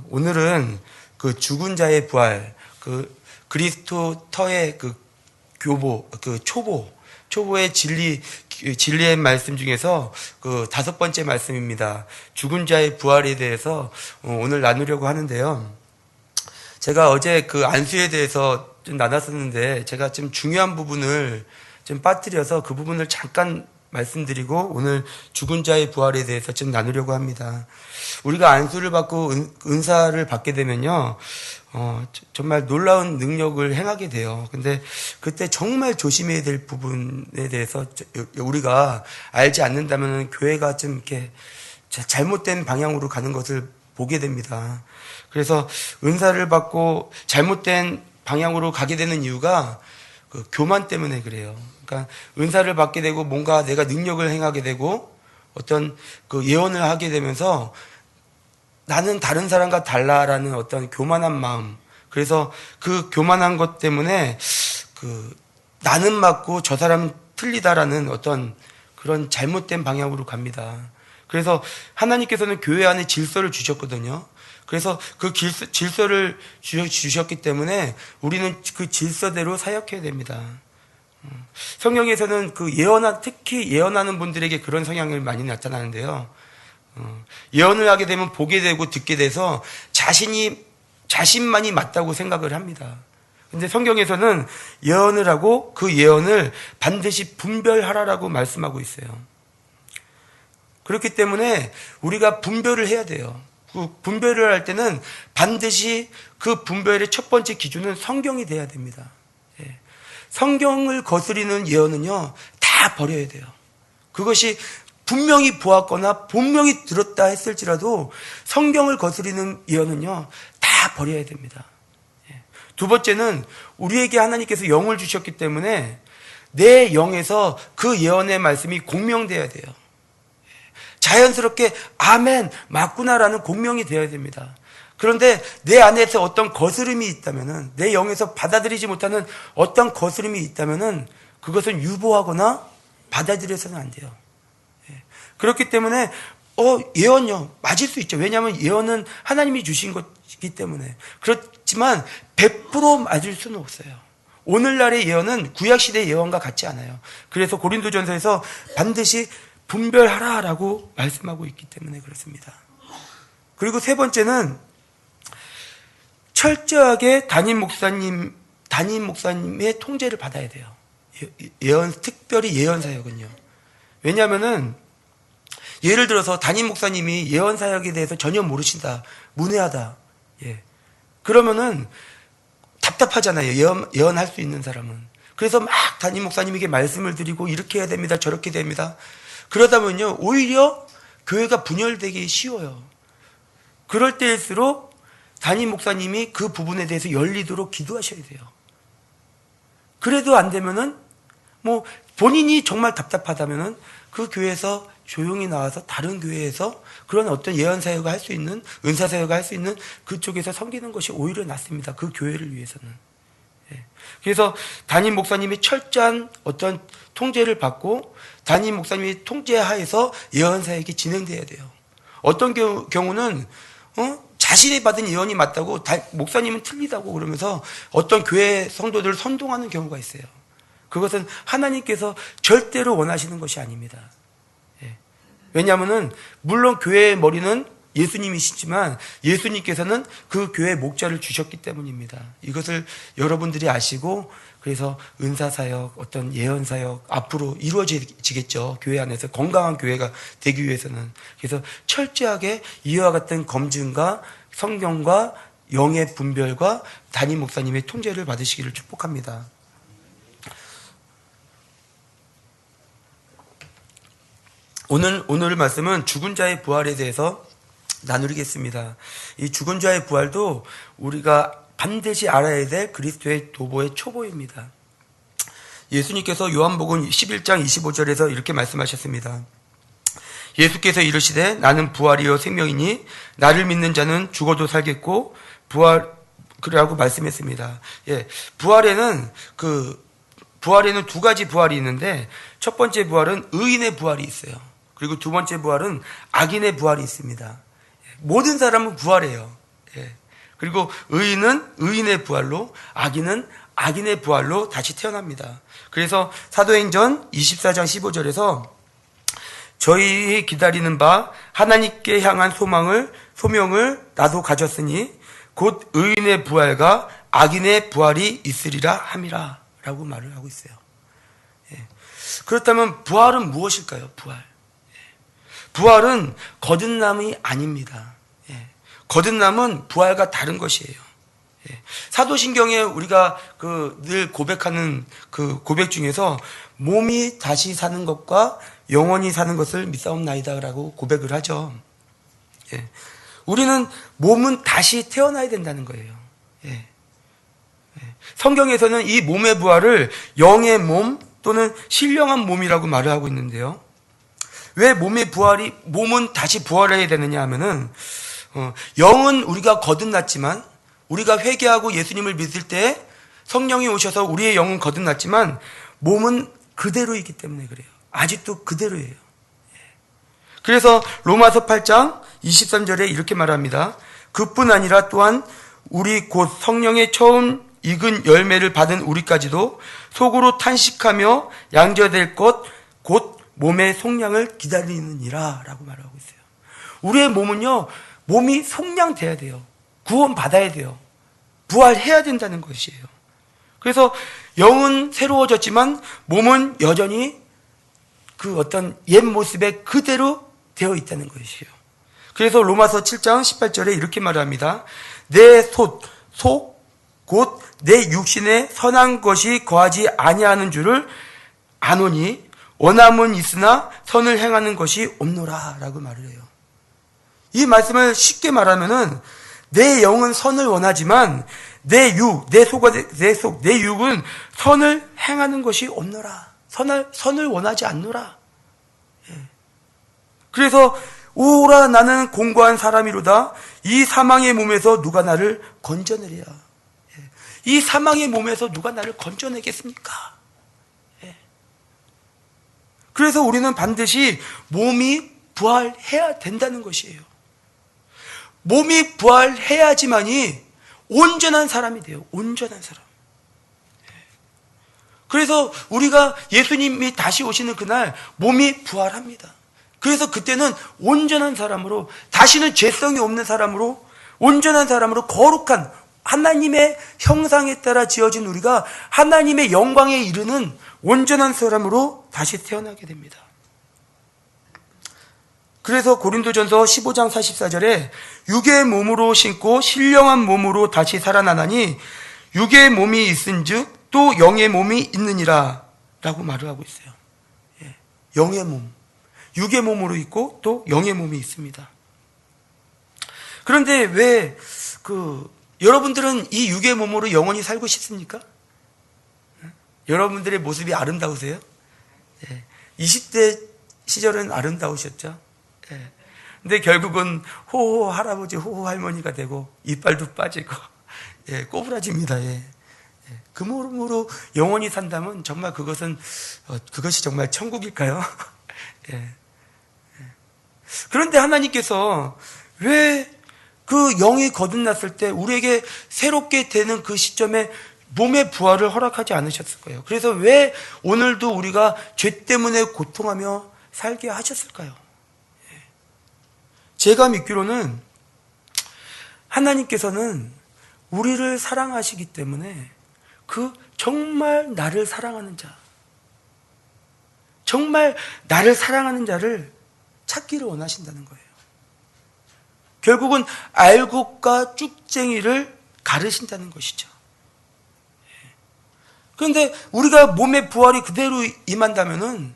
오늘은 그 죽은 자의 부활, 그 그리스도터의 그 교보, 그 초보의 진리의 말씀 중에서 그 5번째 말씀입니다. 죽은 자의 부활에 대해서 오늘 나누려고 하는데요. 제가 어제 그 안수에 대해서 좀 나눴었는데 제가 좀 중요한 부분을 좀 빠뜨려서 그 부분을 잠깐 말씀드리고 오늘 죽은 자의 부활에 대해서 좀 나누려고 합니다. 우리가 안수를 받고 은사를 받게 되면요, 정말 놀라운 능력을 행하게 돼요. 근데 그때 정말 조심해야 될 부분에 대해서 우리가 알지 않는다면 교회가 좀 이렇게 잘못된 방향으로 가는 것을 보게 됩니다. 그래서 은사를 받고 잘못된 방향으로 가게 되는 이유가 그 교만 때문에 그래요. 그러니까 은사를 받게 되고 뭔가 내가 능력을 행하게 되고 어떤 그 예언을 하게 되면서 나는 다른 사람과 달라라는 어떤 교만한 마음. 그래서 그 교만한 것 때문에 그 나는 맞고 저 사람은 틀리다라는 어떤 그런 잘못된 방향으로 갑니다. 그래서 하나님께서는 교회 안에 질서를 주셨거든요. 그래서 그 질서를 주셨기 때문에 우리는 그 질서대로 사역해야 됩니다. 성경에서는 그 특히 예언하는 분들에게 그런 성향을 많이 나타나는데요. 예언을 하게 되면 보게 되고 듣게 돼서 자신만이 맞다고 생각을 합니다. 근데 성경에서는 예언을 하고 그 예언을 반드시 분별하라라고 말씀하고 있어요. 그렇기 때문에 우리가 분별을 해야 돼요. 그 분별을 할 때는 반드시 그 분별의 첫 번째 기준은 성경이 돼야 됩니다. 성경을 거스리는 예언은요, 다 버려야 돼요. 그것이 분명히 보았거나 분명히 들었다 했을지라도 성경을 거스리는 예언은요, 다 버려야 됩니다. 두 번째는 우리에게 하나님께서 영을 주셨기 때문에 내 영에서 그 예언의 말씀이 공명돼야 돼요. 자연스럽게 아멘, 맞구나라는 공명이 되어야 됩니다. 그런데 내 안에서 어떤 거스름이 있다면은, 내 영에서 받아들이지 못하는 어떤 거스름이 있다면은 그것은 유보하거나 받아들여서는 안 돼요. 그렇기 때문에 예언요, 맞을 수 있죠. 왜냐하면 예언은 하나님이 주신 것이기 때문에. 그렇지만 100% 맞을 수는 없어요. 오늘날의 예언은 구약시대의 예언과 같지 않아요. 그래서 고린도전서에서 반드시 분별하라라고 말씀하고 있기 때문에 그렇습니다. 그리고 세 번째는 철저하게 담임 목사님의 통제를 받아야 돼요. 특별히 예언 사역은요. 왜냐하면은 예를 들어서 담임 목사님이 예언 사역에 대해서 전혀 모르신다, 문외하다. 그러면은 답답하잖아요. 예언할 수 있는 사람은. 그래서 막 담임 목사님에게 말씀을 드리고 이렇게 해야 됩니다, 저렇게 됩니다. 그러다 보면요, 오히려 교회가 분열되기 쉬워요. 그럴 때일수록 담임 목사님이 그 부분에 대해서 열리도록 기도하셔야 돼요. 그래도 안 되면은, 본인이 정말 답답하다면은 그 교회에서 조용히 나와서 다른 교회에서 그런 어떤 예언 사역을 할 수 있는, 은사 사역을 할 수 있는 그쪽에서 섬기는 것이 오히려 낫습니다. 그 교회를 위해서는. 그래서 담임 목사님이 철저한 어떤 통제를 받고 담임 목사님이 통제하에서 예언 사역이 진행돼야 돼요. 어떤 경우는 자신이 받은 예언이 맞다고 목사님은 틀리다고 그러면서 어떤 교회 성도들을 선동하는 경우가 있어요. 그것은 하나님께서 절대로 원하시는 것이 아닙니다. 왜냐하면은 물론 교회의 머리는 예수님이시지만 예수님께서는 그 교회의 목자를 주셨기 때문입니다. 이것을 여러분들이 아시고, 그래서 은사사역, 어떤 예언사역 앞으로 이루어지겠죠. 교회 안에서 건강한 교회가 되기 위해서는. 그래서 철저하게 이와 같은 검증과 성경과 영의 분별과 담임 목사님의 통제를 받으시기를 축복합니다. 오늘 말씀은 죽은 자의 부활에 대해서 나누겠습니다. 이 죽은 자의 부활도 우리가 반드시 알아야 될 그리스도의 도보의 초보입니다. 예수님께서 요한복음 11장 25절에서 이렇게 말씀하셨습니다. 예수께서 이르시되 나는 부활이요 생명이니 나를 믿는 자는 죽어도 살겠고 그라고 말씀했습니다. 부활에는 두 가지 부활이 있는데 첫 번째 부활은 의인의 부활이 있어요. 그리고 두 번째 부활은 악인의 부활이 있습니다. 모든 사람은 부활해요. 예. 그리고 의인은 의인의 부활로, 악인은 악인의 부활로 다시 태어납니다. 그래서 사도행전 24장 15절에서 저희 기다리는 바 하나님께 향한 소명을 나도 가졌으니 곧 의인의 부활과 악인의 부활이 있으리라 함이라 라고 말을 하고 있어요. 예. 그렇다면 부활은 무엇일까요? 부활은 거듭남이 아닙니다. 예. 거듭남은 부활과 다른 것이에요. 예. 사도신경에 우리가 늘 고백하는 그 고백 중에서 몸이 다시 사는 것과 영원히 사는 것을 믿사옵나이다라고 고백을 하죠. 예. 우리는 몸은 다시 태어나야 된다는 거예요. 예. 예. 성경에서는 이 몸의 부활을 영의 몸 또는 신령한 몸이라고 말을 하고 있는데요. 왜 몸은 다시 부활해야 되느냐 하면은, 영은 우리가 거듭났지만, 우리가 회개하고 예수님을 믿을 때 성령이 오셔서 우리의 영은 거듭났지만, 몸은 그대로이기 때문에 그래요. 아직도 그대로예요. 그래서 로마서 8장 23절에 이렇게 말합니다. 그뿐 아니라 또한 우리 곧 성령의 처음 익은 열매를 받은 우리까지도 속으로 탄식하며 양져될 것 곧 몸의 속량을 기다리느니라 라고 말하고 있어요. 우리의 몸은요, 몸이 속량돼야 돼요. 구원 받아야 돼요. 부활해야 된다는 것이에요. 그래서 영은 새로워졌지만 몸은 여전히 그 어떤 옛 모습에 그대로 되어 있다는 것이에요. 그래서 로마서 7장 18절에 이렇게 말합니다. 내 속 곧 내 육신에 선한 것이 거하지 아니하는 줄을 아노니 원함은 있으나 선을 행하는 것이 없노라 라고 말을 해요. 이 말씀을 쉽게 말하면은 내 영은 선을 원하지만 내 육은 선을 행하는 것이 없노라. 선을 원하지 않노라. 예. 그래서 오라 나는 공고한 사람이로다. 이 사망의 몸에서 누가 나를 건져내랴. 예. 이 사망의 몸에서 누가 나를 건져내겠습니까? 예. 그래서 우리는 반드시 몸이 부활해야 된다는 것이에요. 몸이 부활해야지만이 온전한 사람이 돼요. 온전한 사람. 그래서 우리가 예수님이 다시 오시는 그날 몸이 부활합니다. 그래서 그때는 온전한 사람으로, 다시는 죄성이 없는 사람으로, 온전한 사람으로, 거룩한 하나님의 형상에 따라 지어진 우리가 하나님의 영광에 이르는 온전한 사람으로 다시 태어나게 됩니다. 그래서 고린도전서 15장 44절에 육의 몸으로 신고 신령한 몸으로 다시 살아나나니 육의 몸이 있은즉 또 영의 몸이 있느니라 라고 말을 하고 있어요. 예. 영의 몸, 육의 몸으로 있고 또 영의 몸이 있습니다. 그런데 왜 여러분들은 이 육의 몸으로 영원히 살고 싶습니까? 여러분들의 모습이 아름다우세요? 예. 20대 시절은 아름다우셨죠? 예. 근데 결국은 호호 할아버지, 호호 할머니가 되고 이빨도 빠지고 예, 꼬부라집니다. 예. 예. 그 몸으로 영원히 산다면 정말 그것이 정말 천국일까요? 예. 예. 그런데 하나님께서 왜 그 영이 거듭났을 때 우리에게 새롭게 되는 그 시점에 몸의 부활을 허락하지 않으셨을까요? 그래서 왜 오늘도 우리가 죄 때문에 고통하며 살게 하셨을까요? 제가 믿기로는 하나님께서는 우리를 사랑하시기 때문에 정말 나를 사랑하는 자, 정말 나를 사랑하는 자를 찾기를 원하신다는 거예요. 결국은 알곡과 쭉쟁이를 가르신다는 것이죠. 그런데 우리가 몸의 부활이 그대로 임한다면은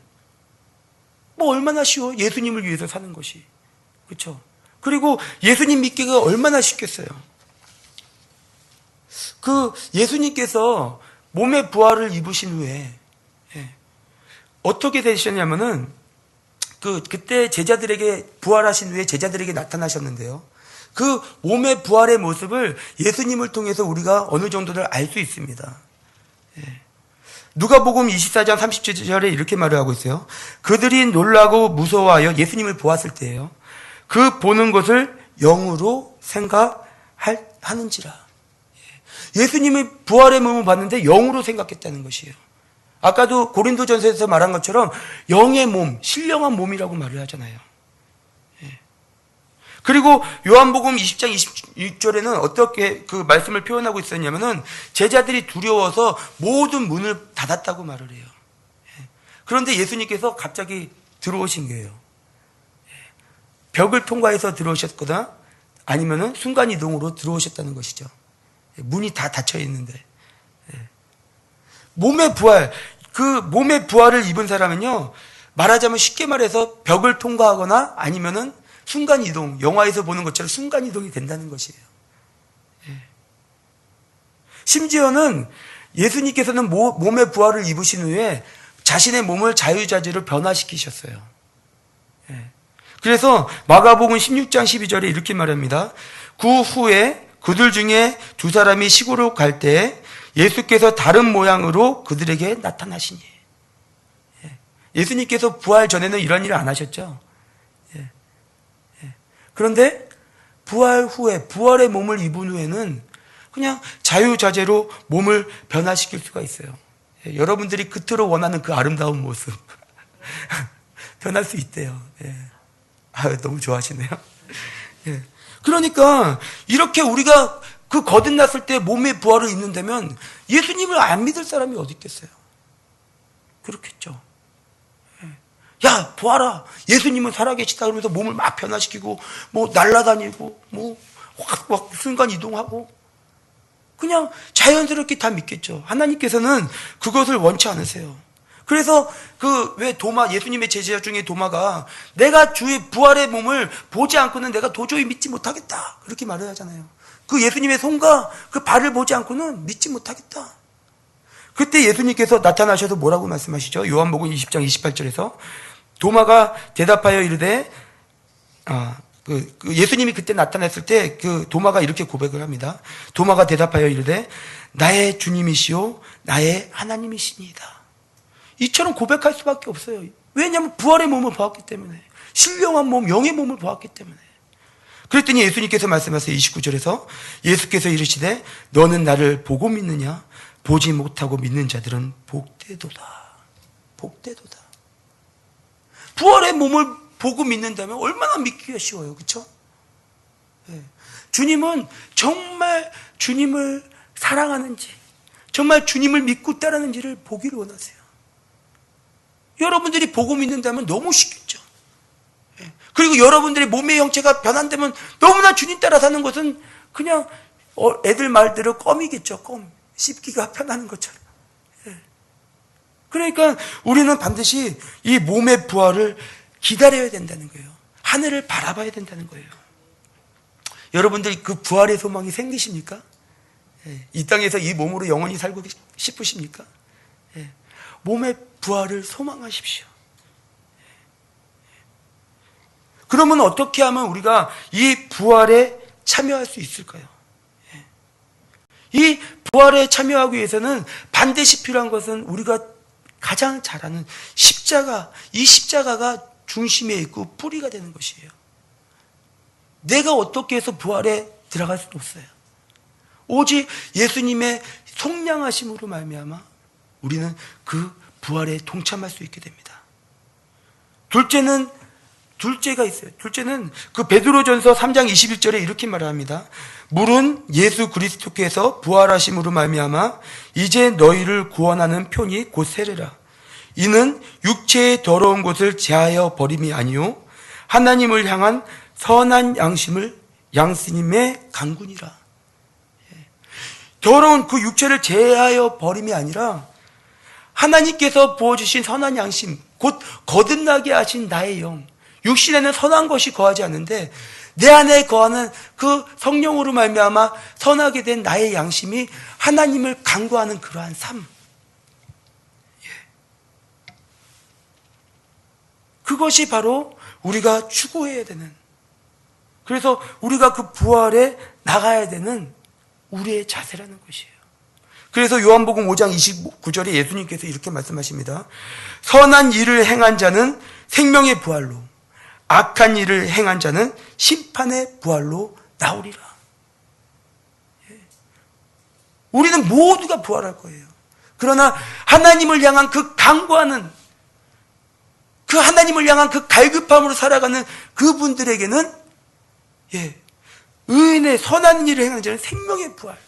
얼마나 쉬워? 예수님을 위해서 사는 것이. 그렇죠? 그리고 예수님 믿기가 얼마나 쉽겠어요. 예수님께서 몸의 부활을 입으신 후에 어떻게 되셨냐면은 그때 제자들에게 부활하신 후에 제자들에게 나타나셨는데요. 그 몸의 부활의 모습을 예수님을 통해서 우리가 어느 정도를 알 수 있습니다. 누가복음 24장 37절에 이렇게 말을 하고 있어요. 그들이 놀라고 무서워하여 예수님을 보았을 때예요. 그 보는 것을 영으로 생각할 하는지라. 예수님의 부활의 몸을 봤는데 영으로 생각했다는 것이에요. 아까도 고린도전서에서 말한 것처럼 영의 몸, 신령한 몸이라고 말을 하잖아요. 그리고 요한복음 20장 26절에는 어떻게 그 말씀을 표현하고 있었냐면은 제자들이 두려워서 모든 문을 닫았다고 말을 해요. 그런데 예수님께서 갑자기 들어오신 거예요. 벽을 통과해서 들어오셨거나 아니면은 순간이동으로 들어오셨다는 것이죠. 문이 다 닫혀 있는데. 몸의 부활, 그 몸의 부활을 입은 사람은요, 말하자면 쉽게 말해서 벽을 통과하거나 아니면은 순간이동, 영화에서 보는 것처럼 순간이동이 된다는 것이에요. 심지어는 예수님께서는 몸의 부활을 입으신 후에 자신의 몸을 자유자재로 변화시키셨어요. 그래서 마가복음 16장 12절에 이렇게 말합니다. 그 후에 그들 중에 두 사람이 시골로 갈 때 예수께서 다른 모양으로 그들에게 나타나시니. 예수님께서 부활 전에는 이런 일을 안 하셨죠. 그런데 부활 후에, 부활의 몸을 입은 후에는 그냥 자유자재로 몸을 변화시킬 수가 있어요. 여러분들이 그토록 원하는 그 아름다운 모습 변할 수 있대요. 너무 좋아하시네요. 그러니까 이렇게 우리가 그 거듭났을 때 몸의 부활을 입는다면 예수님을 안 믿을 사람이 어디 있겠어요? 그렇겠죠. 야, 보아라, 예수님은 살아계시다 그러면서 몸을 막 변화시키고 뭐 날아다니고 뭐 확 순간 이동하고 그냥 자연스럽게 다 믿겠죠. 하나님께서는 그것을 원치 않으세요. 그래서 왜 예수님의 제자 중에 도마가 내가 주의 부활의 몸을 보지 않고는 내가 도저히 믿지 못하겠다. 그렇게 말을 하잖아요. 그 예수님의 손과 그 발을 보지 않고는 믿지 못하겠다. 그때 예수님께서 나타나셔서 뭐라고 말씀하시죠? 요한복음 20장 28절에서 도마가 대답하여 이르되, 예수님이 그때 나타났을 때 그 도마가 이렇게 고백을 합니다. 도마가 대답하여 이르되 나의 주님이시오 나의 하나님이시니이다. 이처럼 고백할 수밖에 없어요. 왜냐하면 부활의 몸을 보았기 때문에, 신령한 몸, 영의 몸을 보았기 때문에. 그랬더니 예수님께서 말씀하세요. 29절에서 예수께서 이르시되 너는 나를 보고 믿느냐? 보지 못하고 믿는 자들은 복되도다. 복되도다. 부활의 몸을 보고 믿는다면 얼마나 믿기가 쉬워요. 그렇죠? 주님은 정말 주님을 사랑하는지, 정말 주님을 믿고 따르는지를 보기를 원하세요. 여러분들이 보고 믿는다면 너무 쉽겠죠. 그리고 여러분들의 몸의 형체가 변한다면 너무나 주님 따라 사는 것은 그냥 애들 말대로 껌이겠죠. 껌. 씹기가 편한 것처럼. 그러니까 우리는 반드시 이 몸의 부활을 기다려야 된다는 거예요. 하늘을 바라봐야 된다는 거예요. 여러분들이 그 부활의 소망이 생기십니까? 이 땅에서 이 몸으로 영원히 살고 싶으십니까? 몸의 부활을 소망하십시오. 그러면 어떻게 하면 우리가 이 부활에 참여할 수 있을까요? 이 부활에 참여하기 위해서는 반드시 필요한 것은 우리가 가장 잘 아는 십자가, 이 십자가가 중심에 있고 뿌리가 되는 것이에요. 내가 어떻게 해서 부활에 들어갈 수는 없어요. 오직 예수님의 속량하심으로 말미암아 우리는 그 부활에 동참할 수 있게 됩니다. 둘째가 있어요. 둘째는 그 베드로전서 3장 21절에 이렇게 말합니다. 물은 예수 그리스도께서 부활하심으로 말미암아 이제 너희를 구원하는 편이 곧 세례라. 이는 육체의 더러운 것을 제하여 버림이 아니요 하나님을 향한 선한 양심의 강군이라. 더러운 그 육체를 제하여 버림이 아니라 하나님께서 부어주신 선한 양심, 곧 거듭나게 하신 나의 영. 육신에는 선한 것이 거하지 않는데 내 안에 거하는 그 성령으로 말미암아 선하게 된 나의 양심이 하나님을 간구하는 그러한 삶. 그것이 바로 우리가 추구해야 되는, 그래서 우리가 그 부활에 나가야 되는 우리의 자세라는 것이에요. 그래서 요한복음 5장 29절에 예수님께서 이렇게 말씀하십니다. 선한 일을 행한 자는 생명의 부활로, 악한 일을 행한 자는 심판의 부활로 나오리라. 우리는 모두가 부활할 거예요. 그러나 하나님을 향한 그 강구하는, 그 하나님을 향한 그 갈급함으로 살아가는 그분들에게는 의인의 선한 일을 행하는 자는 생명의 부활,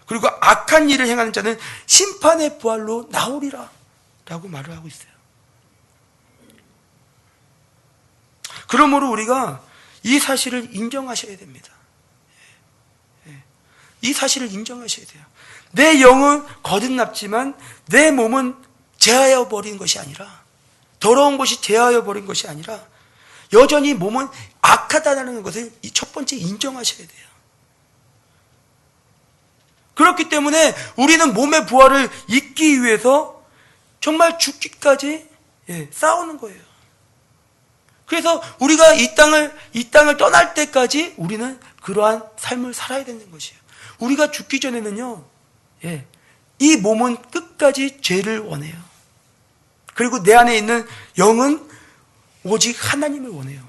그리고 악한 일을 행하는 자는 심판의 부활로 나오리라 라고 말을 하고 있어요. 그러므로 우리가 이 사실을 인정하셔야 됩니다. 이 사실을 인정하셔야 돼요. 내 영은 거듭났지만 내 몸은 제하여 버린 것이 아니라, 더러운 것이 제하여 버린 것이 아니라 여전히 몸은 악하다는 것을 첫 번째 인정하셔야 돼요. 그렇기 때문에 우리는 몸의 부활을 잇기 위해서 정말 죽기까지 싸우는 거예요. 그래서 우리가 이 땅을 떠날 때까지 우리는 그러한 삶을 살아야 되는 것이에요. 우리가 죽기 전에는요, 이 몸은 끝까지 죄를 원해요. 그리고 내 안에 있는 영은 오직 하나님을 원해요.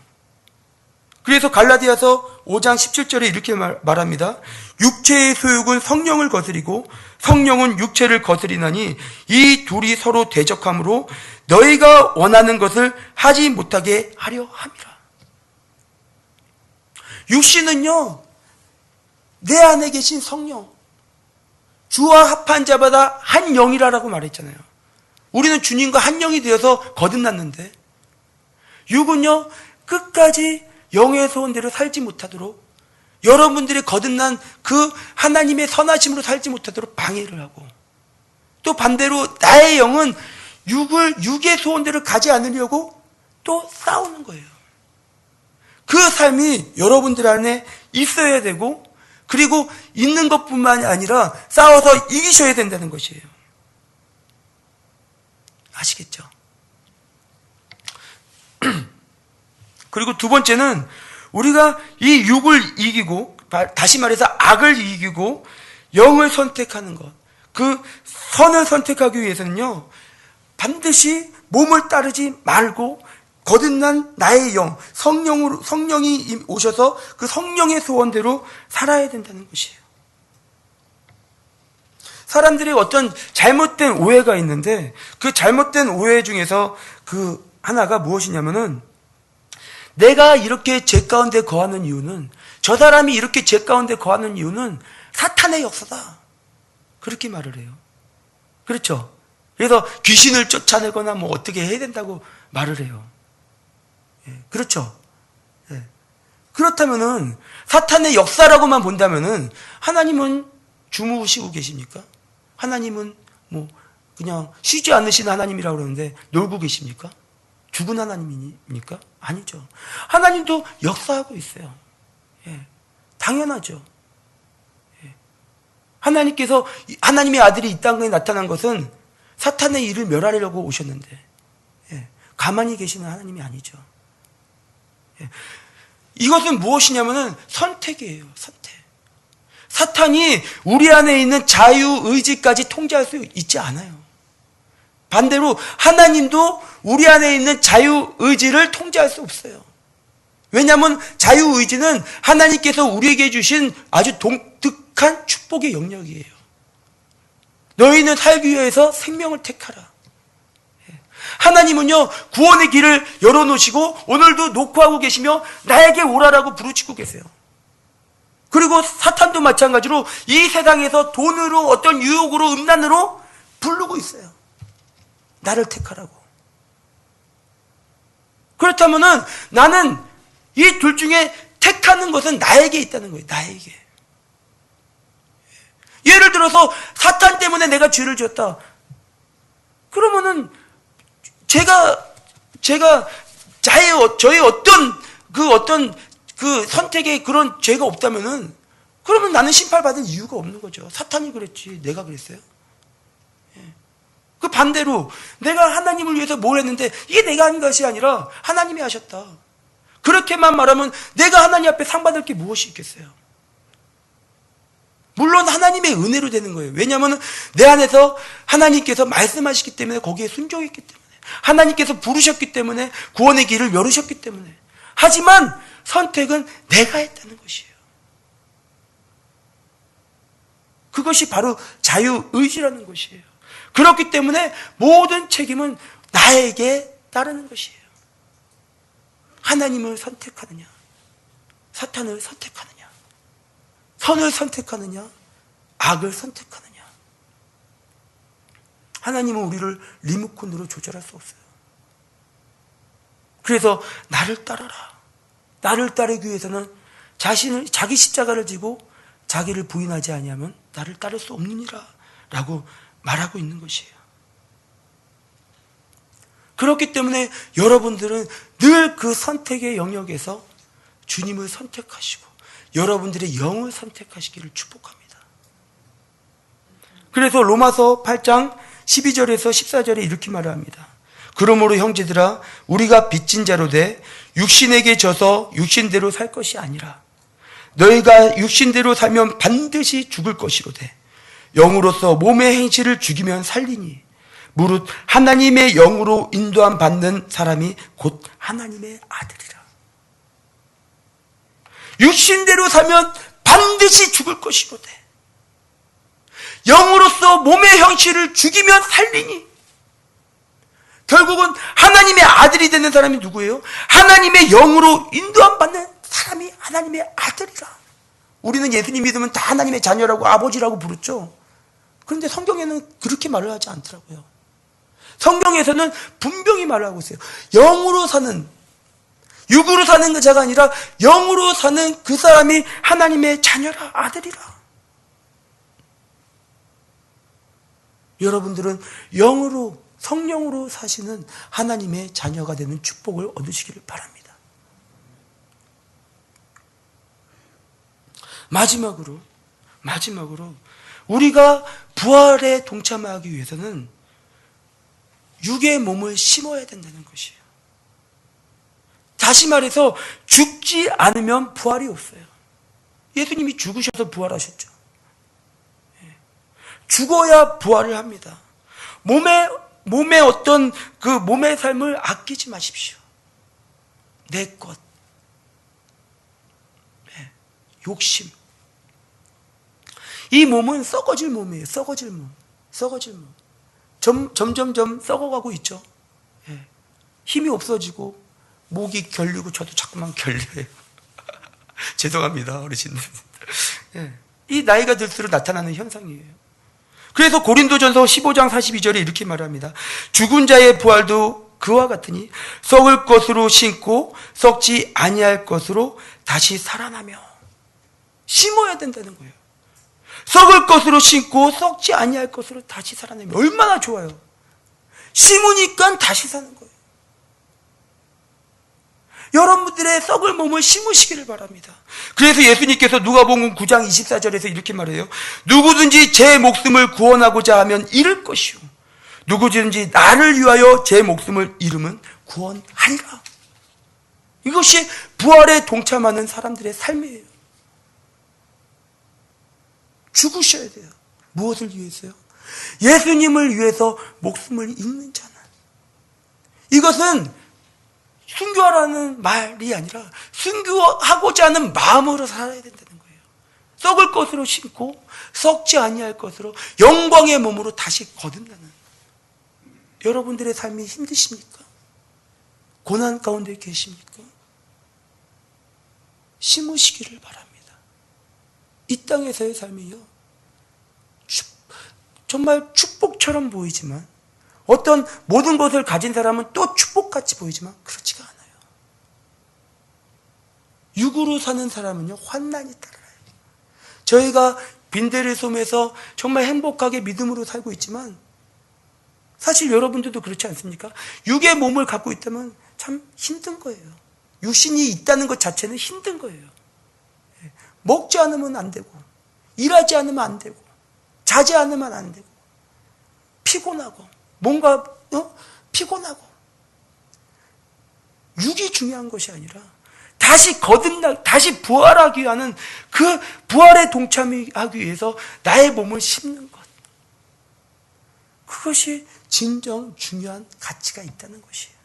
그래서 갈라디아서 5장 17절에 이렇게 말합니다. 육체의 소욕은 성령을 거스리고 성령은 육체를 거스리나니 이 둘이 서로 대적함으로 너희가 원하는 것을 하지 못하게 하려 함이라. 육신은요, 내 안에 계신 성령, 주와 합한 자마다 한 영이라고 말했잖아요. 우리는 주님과 한 영이 되어서 거듭났는데, 육은요, 끝까지 영의 소원대로 살지 못하도록, 여러분들이 거듭난 그 하나님의 선하심으로 살지 못하도록 방해를 하고, 또 반대로 나의 영은 육의 소원대로 가지 않으려고 또 싸우는 거예요. 그 삶이 여러분들 안에 있어야 되고, 그리고 있는 것뿐만이 아니라 싸워서 이기셔야 된다는 것이에요. 아시겠죠? 그리고 두 번째는 우리가 이 육을 이기고, 다시 말해서 악을 이기고 영을 선택하는 것, 그 선을 선택하기 위해서는요, 반드시 몸을 따르지 말고 거듭난 나의 영, 성령이 오셔서 그 성령의 소원대로 살아야 된다는 것이에요. 사람들이 어떤 잘못된 오해가 있는데, 그 잘못된 오해 중에서 그 하나가 무엇이냐면은, 내가 이렇게 죄 가운데 거하는 이유는, 저 사람이 이렇게 죄 가운데 거하는 이유는 사탄의 역사다, 그렇게 말을 해요. 그렇죠? 그래서 귀신을 쫓아내거나 뭐 어떻게 해야 된다고 말을 해요. 그렇죠? 그렇다면은 사탄의 역사라고만 본다면은 하나님은 주무시고 계십니까? 하나님은 뭐 그냥 쉬지 않으시는 하나님이라고 그러는데 놀고 계십니까? 죽은 하나님입니까? 아니죠. 하나님도 역사하고 있어요. 당연하죠. 하나님께서, 하나님의 아들이 이 땅에 나타난 것은 사탄의 일을 멸하려고 오셨는데, 가만히 계시는 하나님이 아니죠. 이것은 무엇이냐면은 선택이에요. 선택. 사탄이 우리 안에 있는 자유의지까지 통제할 수 있지 않아요. 반대로 하나님도 우리 안에 있는 자유의지를 통제할 수 없어요. 왜냐하면 자유의지는 하나님께서 우리에게 주신 아주 독특한 축복의 영역이에요. 너희는 살기 위해서 생명을 택하라. 하나님은요, 구원의 길을 열어놓으시고 오늘도 녹화하고 계시며 나에게 오라라고 부르짖고 계세요. 그리고 사탄도 마찬가지로 이 세상에서 돈으로, 어떤 유혹으로, 음란으로 부르고 있어요. 나를 택하라고. 그렇다면은 나는 이 둘 중에 택하는 것은 나에게 있다는 거예요. 나에게. 예를 들어서 사탄 때문에 내가 죄를 지었다. 그러면은 저의 어떤 그 선택에 그런 죄가 없다면은, 그러면 나는 심판받을 이유가 없는 거죠. 사탄이 그랬지 내가 그랬어요? 그 반대로 내가 하나님을 위해서 뭘 했는데 이게 내가 한 것이 아니라 하나님이 하셨다. 그렇게만 말하면 내가 하나님 앞에 상 받을 게 무엇이 있겠어요? 물론 하나님의 은혜로 되는 거예요. 왜냐하면 내 안에서 하나님께서 말씀하시기 때문에 거기에 순종했기 때문에, 하나님께서 부르셨기 때문에, 구원의 길을 열으셨기 때문에. 하지만 선택은 내가 했다는 것이에요. 그것이 바로 자유의지라는 것이에요. 그렇기 때문에 모든 책임은 나에게 따르는 것이에요. 하나님을 선택하느냐, 사탄을 선택하느냐, 선을 선택하느냐, 악을 선택하느냐. 하나님은 우리를 리모컨으로 조절할 수 없어요. 그래서 나를 따라라. 나를 따르기 위해서는 자기 십자가를 지고 자기를 부인하지 아니하면 나를 따를 수 없느니라 라고 말하고 있는 것이에요. 그렇기 때문에 여러분들은 늘 그 선택의 영역에서 주님을 선택하시고 여러분들의 영을 선택하시기를 축복합니다. 그래서 로마서 8장 12절에서 14절에 이렇게 말합니다. 그러므로 형제들아 우리가 빚진 자로 돼 육신에게 져서 육신대로 살 것이 아니라 너희가 육신대로 살면 반드시 죽을 것이로되 영으로서 몸의 행실을 죽이면 살리니 무릇 하나님의 영으로 인도함 받는 사람이 곧 하나님의 아들이라. 육신대로 살면 반드시 죽을 것이로되 영으로서 몸의 형실을 죽이면 살리니. 결국은 하나님의 아들이 되는 사람이 누구예요? 하나님의 영으로 인도함 받는 사람이 하나님의 아들이라. 우리는 예수님 믿으면 다 하나님의 자녀라고 아버지라고 부르죠. 그런데 성경에는 그렇게 말을 하지 않더라고요. 성경에서는 분명히 말을 하고 있어요. 영으로 사는, 육으로 사는 그 자가 아니라 영으로 사는 그 사람이 하나님의 자녀라, 아들이라. 여러분들은 영으로, 성령으로 사시는 하나님의 자녀가 되는 축복을 얻으시기를 바랍니다. 마지막으로 우리가 부활에 동참하기 위해서는 육의 몸을 심어야 된다는 것이에요. 다시 말해서 죽지 않으면 부활이 없어요. 예수님이 죽으셔서 부활하셨죠. 죽어야 부활을 합니다. 몸의 어떤 그 몸의 삶을 아끼지 마십시오. 내 것, 욕심. 이 몸은 썩어질 몸이에요. 썩어질 몸. 점점점 썩어가고 있죠. 힘이 없어지고 목이 결리고 저도 자꾸만 결려요. 죄송합니다, 어르신들. 이 나이가 들수록 나타나는 현상이에요. 그래서 고린도전서 15장 42절에 이렇게 말합니다. 죽은 자의 부활도 그와 같으니 썩을 것으로 심고 썩지 아니할 것으로 다시 살아나며. 심어야 된다는 거예요. 썩을 것으로 심고 썩지 아니할 것으로 다시 살아나며. 얼마나 좋아요. 심으니까 다시 사는 거예요. 여러분들의 썩을 몸을 심으시기를 바랍니다. 그래서 예수님께서 누가복음 9장 24절에서 이렇게 말해요. 누구든지 제 목숨을 구원하고자 하면 잃을 것이요 누구든지 나를 위하여 제 목숨을 잃으면 구원하리라. 이것이 부활에 동참하는 사람들의 삶이에요. 죽으셔야 돼요. 무엇을 위해서요? 예수님을 위해서 목숨을 잃는 자는. 이것은 순교하라는 말이 아니라 순교하고자 하는 마음으로 살아야 된다는 거예요. 썩을 것으로 심고 썩지 아니할 것으로 영광의 몸으로 다시 거듭나는. 여러분들의 삶이 힘드십니까? 고난 가운데 계십니까? 심으시기를 바랍니다. 이 땅에서의 삶이요, 정말 축복처럼 보이지만 어떤 모든 것을 가진 사람은 또 축복같이 보이지만 그렇지가 않아요. 육으로 사는 사람은요, 환난이 따라요. 저희가 빈대를 솜에서 정말 행복하게 믿음으로 살고 있지만 사실 여러분들도 그렇지 않습니까? 육의 몸을 갖고 있다면 참 힘든 거예요. 육신이 있다는 것 자체는 힘든 거예요. 먹지 않으면 안 되고, 일하지 않으면 안 되고, 자지 않으면 안 되고, 피곤하고, 뭔가 피곤하고. 육이 중요한 것이 아니라 다시 다시 부활하기 위한 그 부활에 동참하기 위해서 나의 몸을 심는 것. 그것이 진정 중요한 가치가 있다는 것이에요.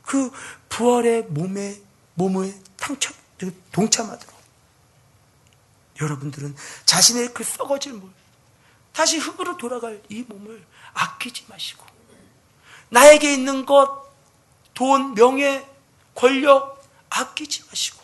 그 부활의 몸에 동참하도록 여러분들은 자신의 그 썩어질 몸, 다시 흙으로 돌아갈 이 몸을 아끼지 마시고 나에게 있는 것, 돈, 명예, 권력 아끼지 마시고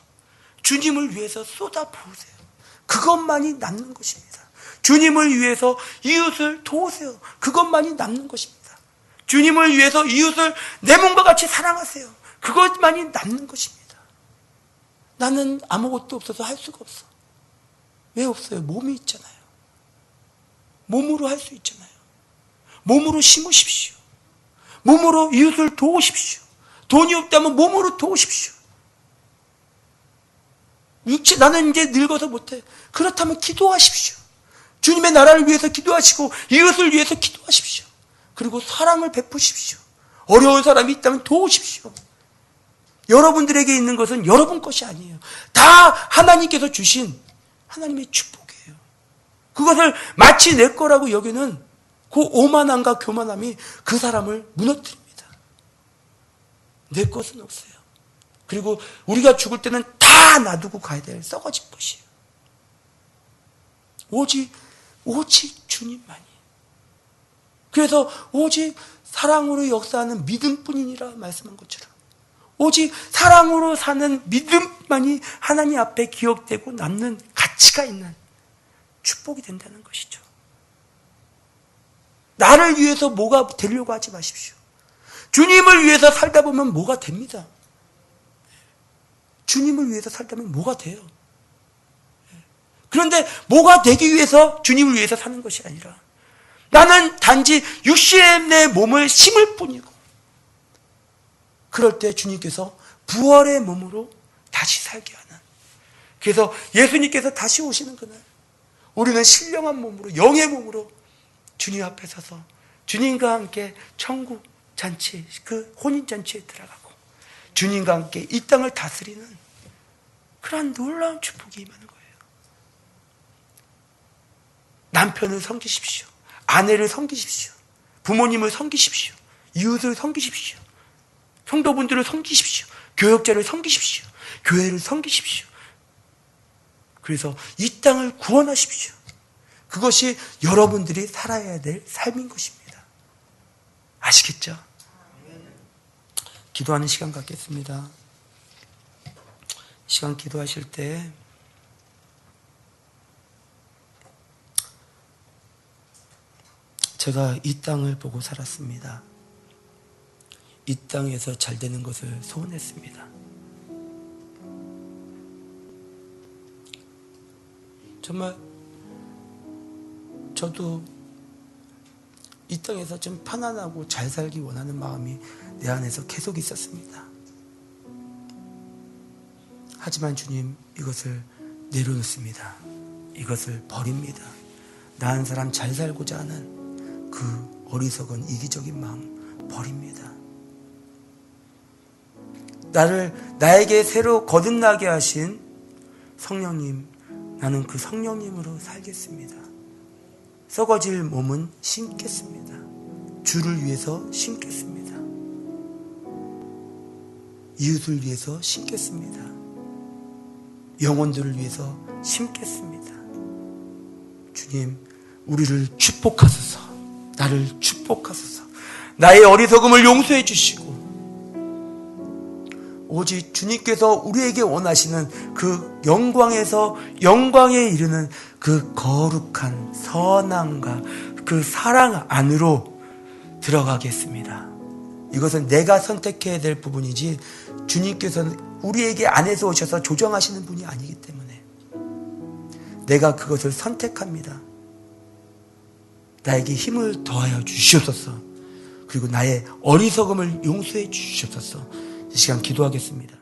주님을 위해서 쏟아부으세요. 그것만이 남는 것입니다. 주님을 위해서 이웃을 도우세요. 그것만이 남는 것입니다. 주님을 위해서 이웃을 내 몸과 같이 사랑하세요. 그것만이 남는 것입니다. 나는 아무것도 없어서 할 수가 없어. 왜 없어요? 몸이 있잖아요. 몸으로 할 수 있잖아요. 몸으로 심으십시오. 몸으로 이웃을 도우십시오. 돈이 없다면 몸으로 도우십시오. 육체, 나는 이제 늙어서 못해. 그렇다면 기도하십시오. 주님의 나라를 위해서 기도하시고 이웃을 위해서 기도하십시오. 그리고 사랑을 베푸십시오. 어려운 사람이 있다면 도우십시오. 여러분들에게 있는 것은 여러분 것이 아니에요. 다 하나님께서 주신 하나님의 축복이에요. 그것을 마치 내 거라고 여기는 그 오만함과 교만함이 그 사람을 무너뜨립니다. 내 것은 없어요. 그리고 우리가 죽을 때는 다 놔두고 가야 될 썩어질 것이에요. 오직 주님만이. 그래서 오직 사랑으로 역사하는 믿음뿐이니라 말씀한 것처럼 오직 사랑으로 사는 믿음만이 하나님 앞에 기억되고 남는 가치가 있는 축복이 된다는 것이죠. 나를 위해서 뭐가 되려고 하지 마십시오. 주님을 위해서 살다 보면 뭐가 됩니다. 주님을 위해서 살다면 뭐가 돼요. 그런데 뭐가 되기 위해서 주님을 위해서 사는 것이 아니라 나는 단지 육신의 몸을 심을 뿐이고 그럴 때 주님께서 부활의 몸으로 다시 살게 하는, 그래서 예수님께서 다시 오시는 그날 우리는 신령한 몸으로, 영의 몸으로 주님 앞에 서서 주님과 함께 천국 잔치, 그 혼인잔치에 들어가고 주님과 함께 이 땅을 다스리는 그러한 놀라운 축복이 임하는 거예요. 남편을 섬기십시오. 아내를 섬기십시오. 부모님을 섬기십시오. 이웃을 섬기십시오. 성도분들을 섬기십시오. 교역자를 섬기십시오. 교회를 섬기십시오. 그래서 이 땅을 구원하십시오. 그것이 여러분들이 살아야 될 삶인 것입니다. 아시겠죠? 기도하는 시간 갖겠습니다. 시간 기도하실 때 제가 이 땅을 보고 살았습니다. 이 땅에서 잘 되는 것을 소원했습니다. 정말 저도 이 땅에서 좀 편안하고 잘 살기 원하는 마음이 내 안에서 계속 있었습니다. 하지만 주님, 이것을 내려놓습니다. 이것을 버립니다. 나 한 사람 잘 살고자 하는 그 어리석은 이기적인 마음 버립니다. 나에게 새로 거듭나게 하신 성령님, 나는 그 성령님으로 살겠습니다. 썩어질 몸은 심겠습니다. 주를 위해서 심겠습니다. 이웃을 위해서 심겠습니다. 영혼들을 위해서 심겠습니다. 주님, 우리를 축복하소서. 나를 축복하소서. 나의 어리석음을 용서해 주시고 오직 주님께서 우리에게 원하시는 그 영광에서 영광에 이르는 그 거룩한 선함과 그 사랑 안으로 들어가겠습니다. 이것은 내가 선택해야 될 부분이지 주님께서는 우리에게 안에서 오셔서 조정하시는 분이 아니기 때문에 내가 그것을 선택합니다. 나에게 힘을 더하여 주시옵소서. 그리고 나의 어리석음을 용서해 주시옵소서. 이 시간 기도하겠습니다.